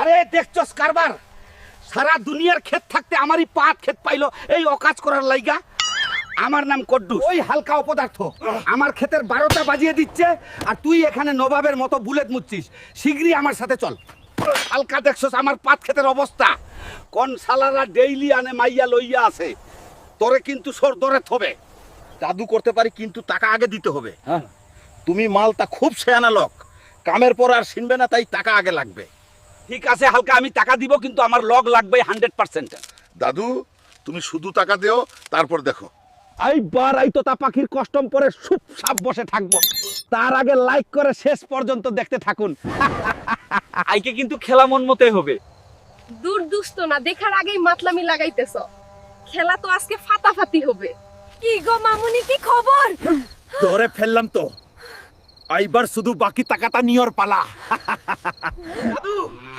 আরে দেখছস কারবার, সারা দুনিয়ার ক্ষেত থাকতে আমারই পাত ক্ষেত পাইলো এই অকাজ করার লাইগা। আমার নাম কড্ডুস, ওই হালকা অপদার্থ আমার ক্ষেতের 12টা বাজিয়ে দিচ্ছে, আর তুই এখানে নবাবের মতো বুলেট মুচ্ছিস। শীঘ্রই আমার সাথে চল। হালকা দেখছস আমার পাত ক্ষেতের অবস্থা, কোন শালারা ডেইলি আনে মাইয়া লইয়া আছে। তোরে কিন্তু সর দরে থবে, জাদু করতে পারি কিন্তু টাকা আগে দিতে হবে। হ্যাঁ, তুমি মালটা খুব শেয়ানা লোক, কামের পর আর শুনবে না, তাই টাকা আগে লাগবে। ঠিক আছে হালকা, আমি টাকা দিব, কিন্তু আমার লগ লাগবে 100%। দাদু তুমি শুধু টাকা দিও, তারপর দেখো। এইবার এই তোতা পাখির কষ্টম পরে সুপ সাপ বসে থাকবো। তার আগে লাইক করে শেষ পর্যন্ত দেখতে থাকুন। আইকে কিন্তু খেলা মন মতোই হবে। দূর দুষ্ট না, দেখার আগেই মাতলামি লাগাইতেছ। খেলা তো আজকে ফাটাফাটি হবে। কি গো মামুনি, কি খবর? ধরে ফেললাম তো, এইবার শুধু বাকি টাকাটা নিয়র পালা। দাদু